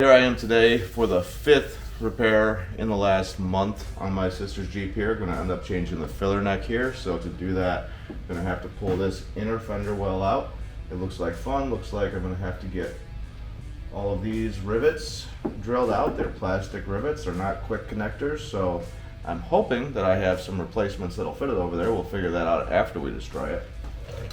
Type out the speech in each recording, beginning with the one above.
Here I am today for the 5th repair in the last month on my sister's Jeep here. Going to end up changing the filler neck here. So to do that, I'm going to have to pull this inner fender well out. It looks like fun. Looks like I'm going to have to get all of these rivets drilled out. They're plastic rivets. They're not quick connectors. So I'm hoping that I have some replacements that'll fit it over there. We'll figure that out after we destroy it.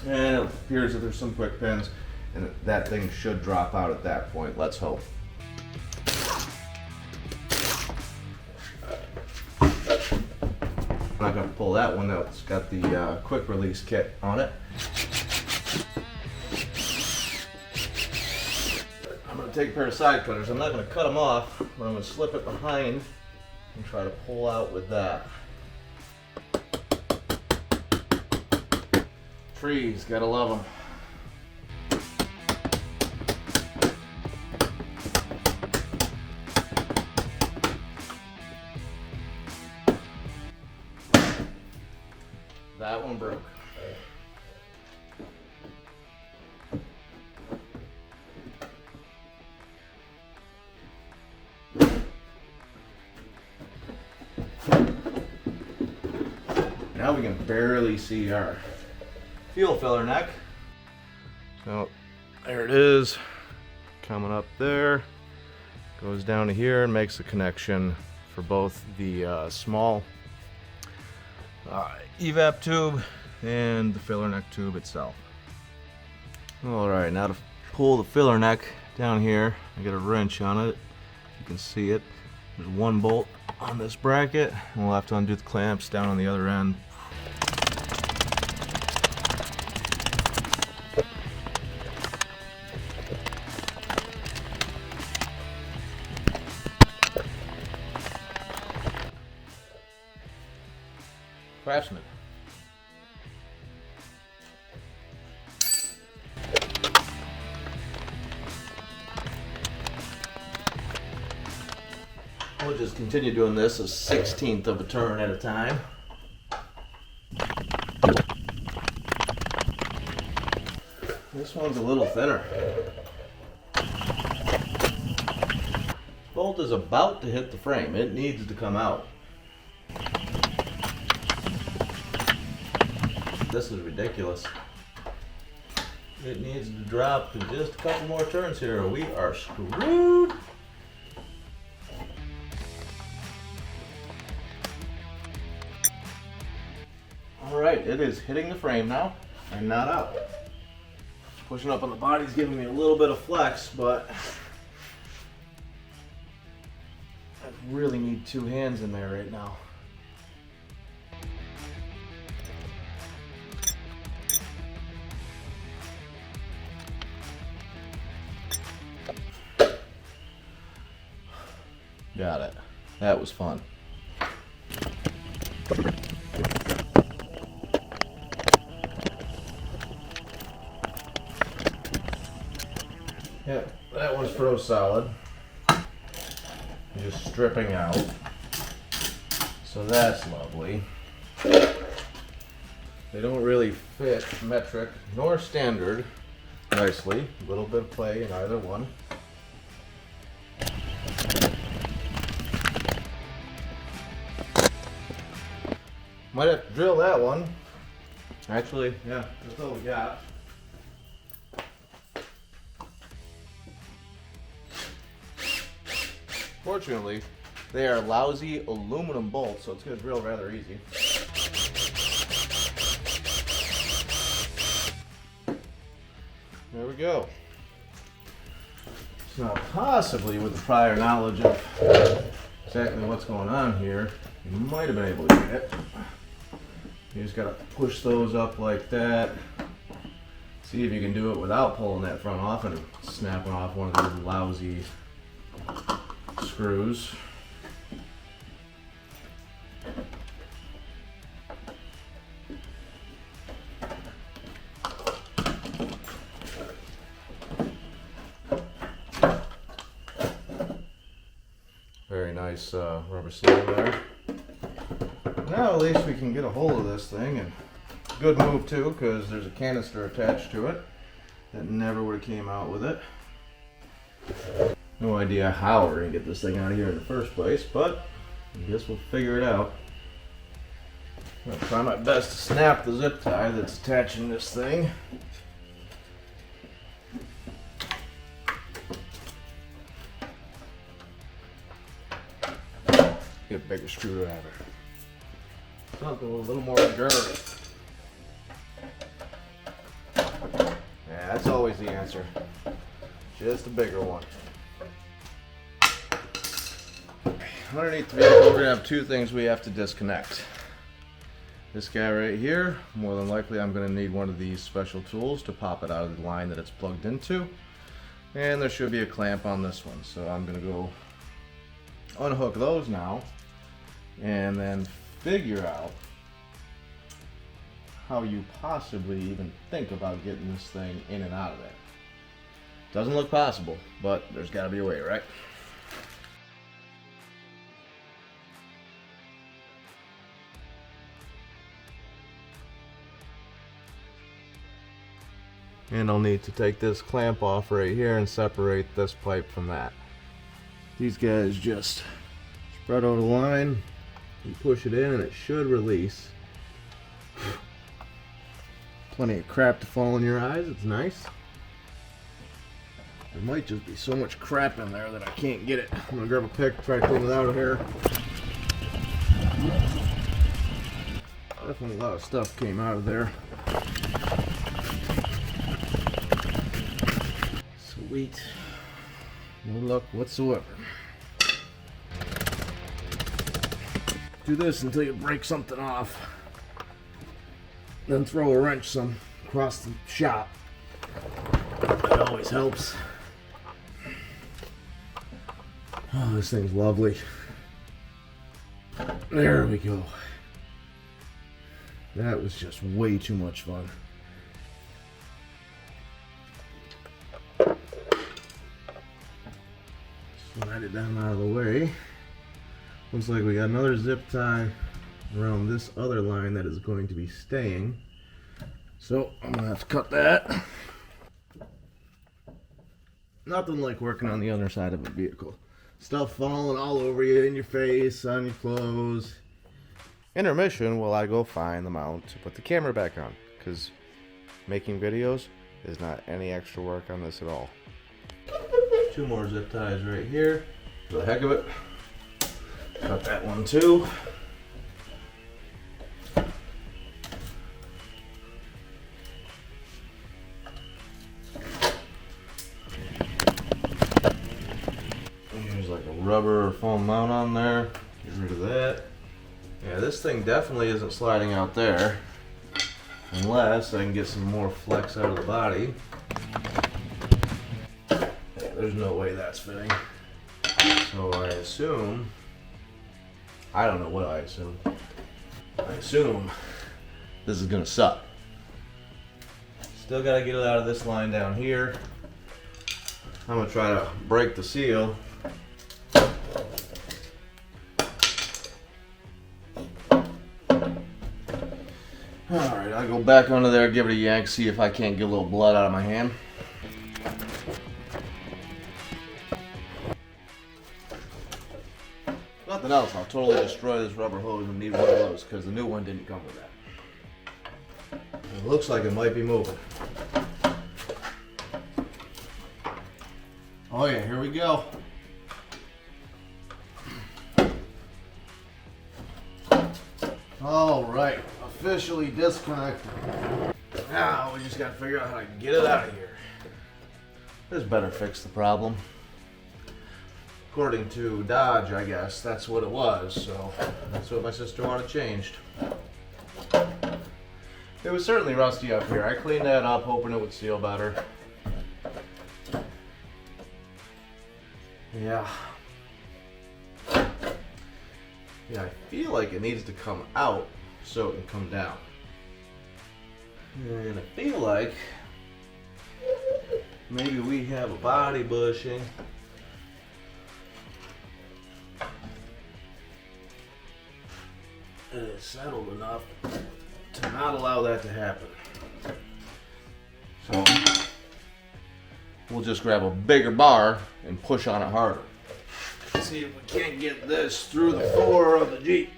And it appears that there's some quick pins and that thing should drop out at that point. Let's hope. I'm not going to pull that one out. It's got the quick release kit on it. I'm going to take a pair of side cutters. I'm not going to cut them off, but I'm going to slip it behind and try to pull out with that. Trees, gotta love them. That one broke. Now we can barely see our fuel filler neck. So there it is, coming up there, goes down to here and makes a connection for both the small evap tube and the filler neck tube itself. Alright, now to pull the filler neck down here, I got a wrench on it. You can see it. There's one bolt on this bracket, and we'll have to undo the clamps down on the other end. Craftsman. We'll just continue doing this a 1/16 of a turn at a time. This one's a little thinner. Bolt is about to hit the frame. It needs to come out. This is ridiculous. It needs to drop to just a couple more turns here or we are screwed. Alright, it is hitting the frame now and not out. Pushing up on the body's giving me a little bit of flex, but I really need two hands in there right now. Got it. That was fun. Yeah, that one's froze solid. Just stripping out. So that's lovely. They don't really fit metric nor standard nicely. A little bit of play in either one. Might have to drill that one. Actually, yeah, that's all we got. Fortunately, they are lousy aluminum bolts, so it's going to drill rather easy. There we go. So now, possibly with the prior knowledge of exactly what's going on here, you might have been able to get it. You just gotta push those up like that. See if you can do it without pulling that front off and snapping off one of these lousy screws. Very nice rubber seal there. Now at least we can get a hold of this thing, and good move too, because there's a canister attached to it that never would have came out with it. No idea how we're gonna get this thing out of here in the first place, but I guess we'll figure it out. I'm gonna try my best to snap the zip tie that's attaching this thing. Get a bigger screwdriver. Something with a little more girth. Yeah, that's always the answer. Just a bigger one. Underneath the vehicle, we're going to have two things we have to disconnect. This guy right here, more than likely I'm going to need one of these special tools to pop it out of the line that it's plugged into. And there should be a clamp on this one. So I'm going to go unhook those now and then figure out how you possibly even think about getting this thing in and out of there. Doesn't look possible, but there's got to be a way, right? And I'll need to take this clamp off right here and separate this pipe from that. These guys just spread out a line, you push it in and it should release. Plenty of crap to fall in your eyes, it's nice. There might just be so much crap in there that I can't get it. I'm gonna grab a pick, try to clean it out of here. Definitely a lot of stuff came out of there. Sweet. No luck whatsoever. Do this until you break something off. Then throw a wrench some across the shop. That always helps. Oh, this thing's lovely. There we go. That was just way too much fun. Slide it down out of the way. Looks like we got another zip tie around this other line that is going to be staying. So I'm gonna have to cut that. Nothing like working on the other side of a vehicle. Stuff falling all over you, in your face, on your clothes. Intermission while I go find the mount to put the camera back on, because making videos is not any extra work on this at all. Two more zip ties right here for the heck of it. Cut that one too. There's like a rubber or foam mount on there. Get rid of that. Yeah, this thing definitely isn't sliding out there unless I can get some more flex out of the body. Yeah, there's no way that's fitting. So I assume, I don't know what I assume. I assume this is gonna suck. Still gotta get it out of this line down here. I'm gonna try to break the seal. Alright, I'll go back under there, give it a yank, see if I can't get a little blood out of my hand. Nothing else, I'll totally destroy this rubber hose and need one of those because the new one didn't come with that. It looks like it might be moving. Oh yeah, here we go. Alright, officially disconnected. Now we just gotta figure out how to get it out of here. This better fix the problem. According to Dodge, I guess, that's what it was, so that's what my sister wanted changed. It was certainly rusty up here. I cleaned that up, hoping it would seal better. Yeah. Yeah, I feel like it needs to come out so it can come down. And I feel like maybe we have a body bushing. It is settled enough to not allow that to happen. So we'll just grab a bigger bar and push on it harder. Let's see if we can't get this through the floor of the Jeep.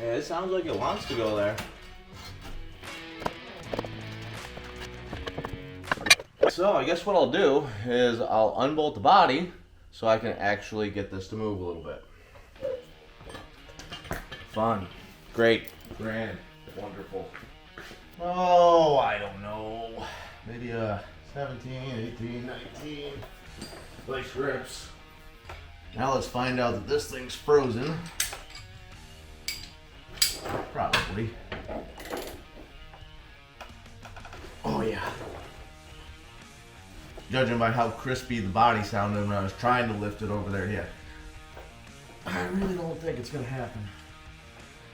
Yeah, it sounds like it wants to go there. So I guess what I'll do is I'll unbolt the body so I can actually get this to move a little bit. Fun, great, grand, wonderful. Oh, I don't know. Maybe 17, 18, 19. Vice grips. Now let's find out that this thing's frozen. Probably. Oh yeah. Judging by how crispy the body sounded when I was trying to lift it over there, yeah. I really don't think it's gonna happen.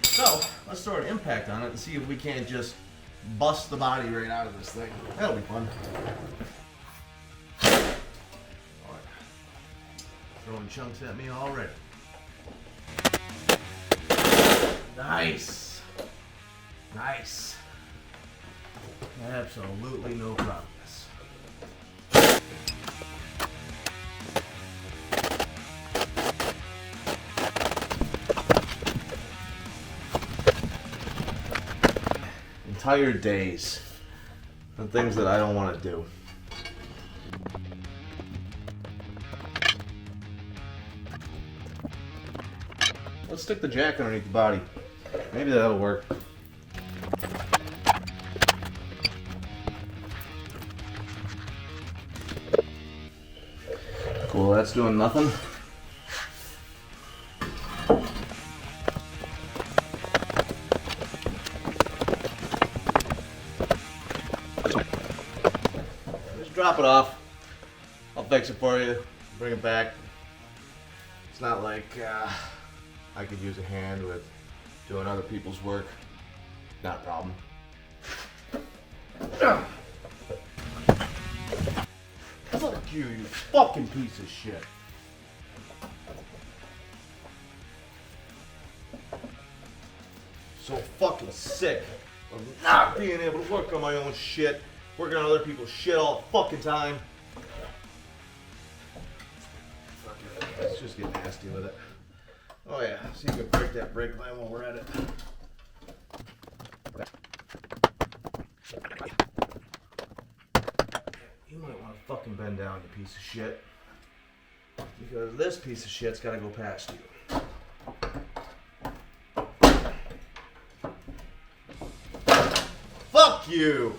So, let's throw an impact on it and see if we can't just bust the body right out of this thing. That'll be fun. Alright. Throwing chunks at me already. Nice. Nice. Absolutely no problem. Entire days and things that I don't want to do. Let's stick the jack underneath the body. Maybe that'll work. Cool, that's doing nothing. Drop it off. I'll fix it for you. Bring it back. It's not like I could use a hand with doing other people's work. Not a problem. Fuck you, you fucking piece of shit. So fucking sick of not being able to work on my own shit. Working on other people's shit all the fucking time. Fuck it. Let's just get nasty with it. Oh yeah, so you can break that brake line while we're at it. You might want to fucking bend down, you piece of shit. Because this piece of shit's gotta go past you. Fuck you!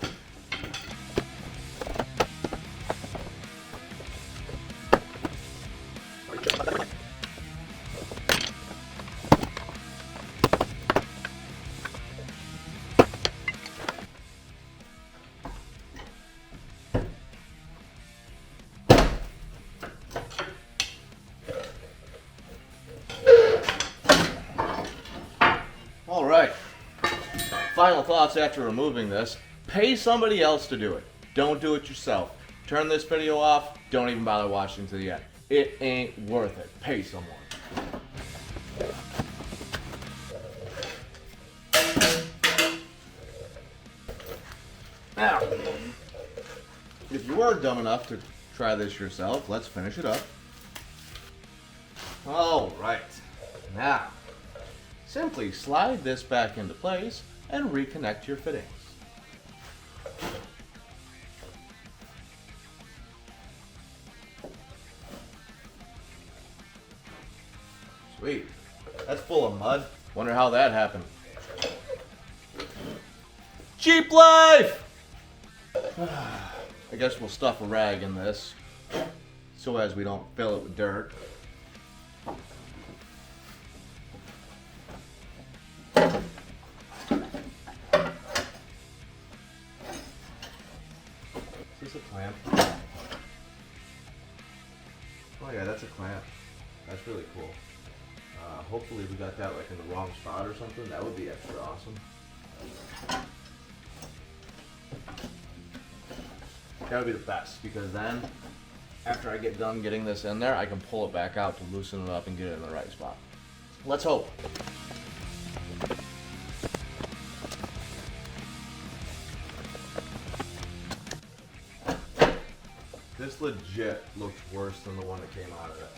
All right, final thoughts after removing this. Pay somebody else to do it. Don't do it yourself. Turn this video off. Don't even bother watching to the end. It ain't worth it. Pay someone. Now, if you are dumb enough to try this yourself, let's finish it up. All right, now, simply slide this back into place and reconnect your fittings. Sweet. That's full of mud. Wonder how that happened. Jeeplife! I guess we'll stuff a rag in this so as we don't fill it with dirt. Is this a clamp? Oh yeah, that's a clamp. That's really cool. Hopefully we got that like in the wrong spot or something. That would be extra awesome. That would be the best, because then after I get done getting this in there, I can pull it back out to loosen it up and get it in the right spot. Let's hope. legit looks worse than the one that came out of it.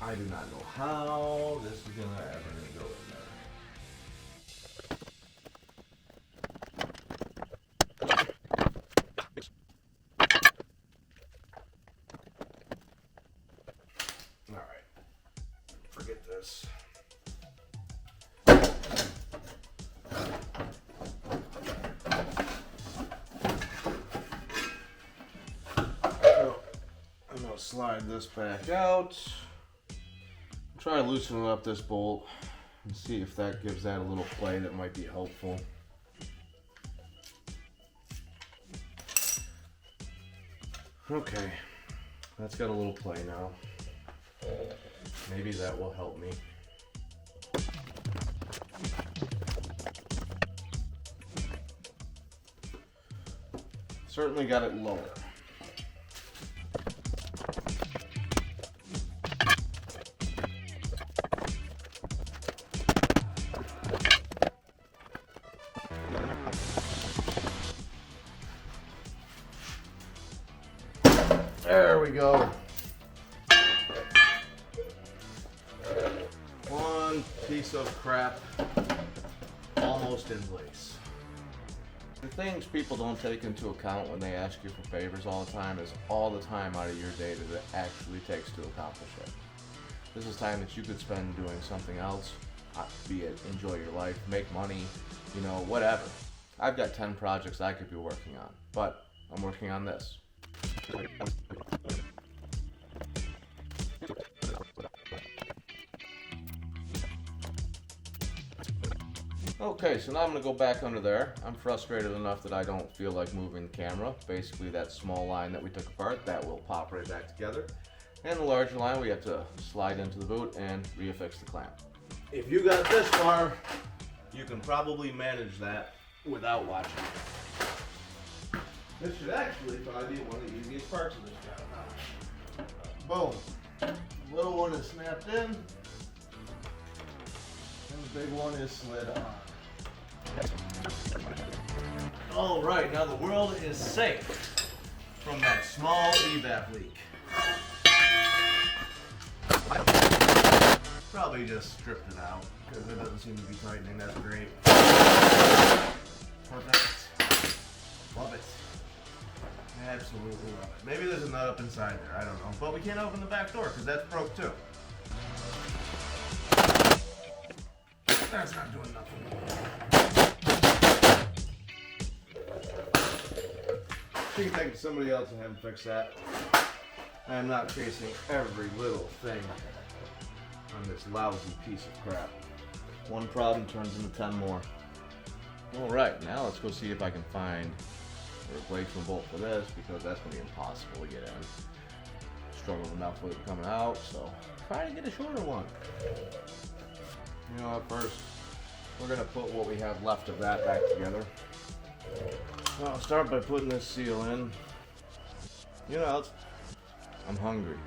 I do not know how this is ever gonna go in there. Alright, forget this. I'm gonna slide this back out. Try loosening up this bolt and see if that gives that a little play that might be helpful. Okay, that's got a little play now. Maybe that will help me. Certainly got it lower. There we go. One piece of crap almost in place. The things people don't take into account when they ask you for favors all the time is all the time out of your day that it actually takes to accomplish it. This is time that you could spend doing something else, be it enjoy your life, make money, you know, whatever. I've got 10 projects I could be working on, but I'm working on this. Okay, so now I'm going to go back under there. I'm frustrated enough that I don't feel like moving the camera. Basically, that small line that we took apart, that will pop right back together. And the larger line, we have to slide into the boot and reaffix the clamp. If you got this far, you can probably manage that without watching. This should actually probably be one of the easiest parts of this job. Boom. The little one is snapped in, and the big one is slid on. All right, now the world is safe from that small evap leak. Probably just stripped it out because it doesn't seem to be tightening. That's great. Perfect. Love it. Absolutely love it. Maybe there's a nut up inside there. I don't know. But we can't open the back door because that's broke too. That's not doing nothing. You can think of somebody else and have them fix that. I am not chasing every little thing on this lousy piece of crap. One problem turns into 10 more. Alright, now let's go see if I can find a replacement bolt for this, because that's going to be impossible to get in. Struggled enough with it coming out, so try to get a shorter one. You know what, first we're going to put what we have left of that back together. So I'll start by putting this seal in. You know, I'm hungry.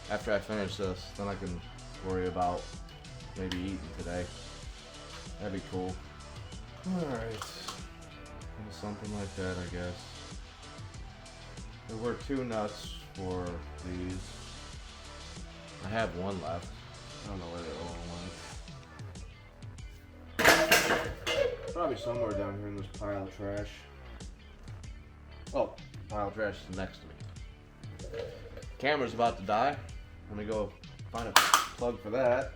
After I finish this, then I can worry about maybe eating today. That'd be cool. Alright. Something like that, I guess. There were 2 nuts for these. I have one left. I don't know where they all went. Probably somewhere down here in this pile of trash. Oh, pile of trash is next to me. Camera's about to die. Let me go find a plug for that.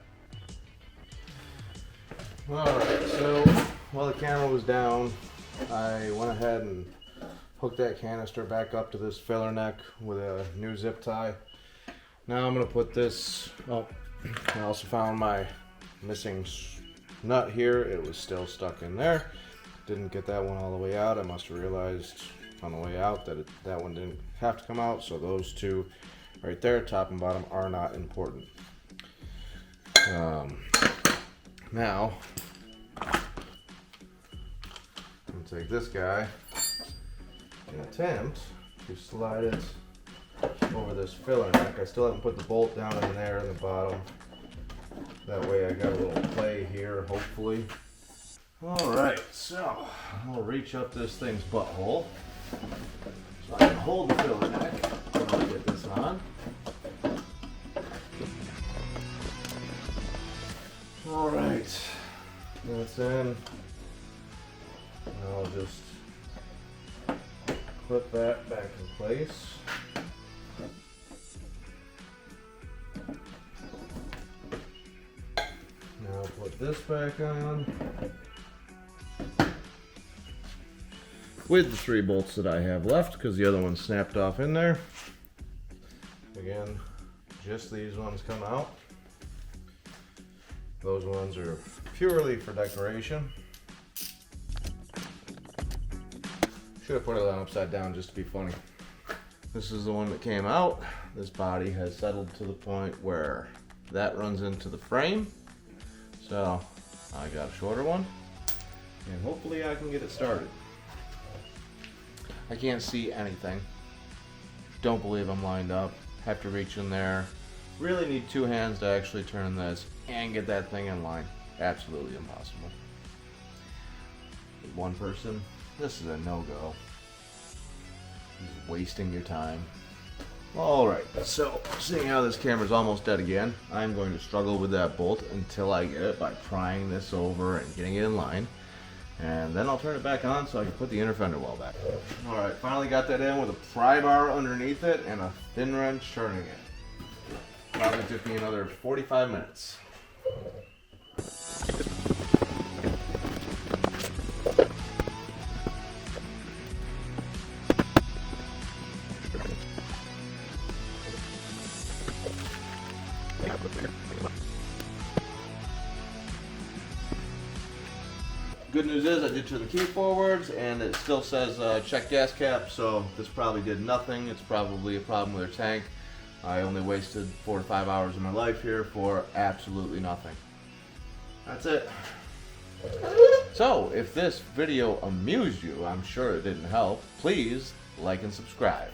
Alright, so while the camera was down, I went ahead and hooked that canister back up to this filler neck with a new zip tie. Now I'm going to put this up. I also found my missing nut here. It was still stuck in there. Didn't get that one all the way out. I must have realized on the way out that that one didn't have to come out. So those 2 right there, top and bottom, are not important. Now, I'm going to take this guy and attempt to slide it over this filler neck. I still haven't put the bolt down in there in the bottom. That way I got a little play here, hopefully. Alright, so I'll reach up this thing's butthole. So I can hold the filler neck while I get this on. Alright, that's in. I'll just clip that back in place. Now put this back on with the 3 bolts that I have left because the other one snapped off in there. Again, just these ones come out. Those ones are purely for decoration. Should have put it on upside down just to be funny. This is the one that came out. This body has settled to the point where that runs into the frame. So I got a shorter one and hopefully I can get it started. I can't see anything. Don't believe I'm lined up. Have to reach in there. Really need 2 hands to actually turn this and get that thing in line. Absolutely impossible. With 1 person, this is a no-go. Just wasting your time. Alright, so seeing how this camera's almost dead again, I'm going to struggle with that bolt until I get it by prying this over and getting it in line. And then I'll turn it back on so I can put the inner fender well back. Alright, finally got that in with a pry bar underneath it and a thin wrench turning it. Probably took me another 45 minutes. Good news is I did turn the key forwards and it still says check gas cap, so this probably did nothing. It's probably a problem with their tank. I only wasted 4 to 5 hours of my life here for absolutely nothing. That's it. So, if this video amused you, I'm sure it didn't help, please like and subscribe.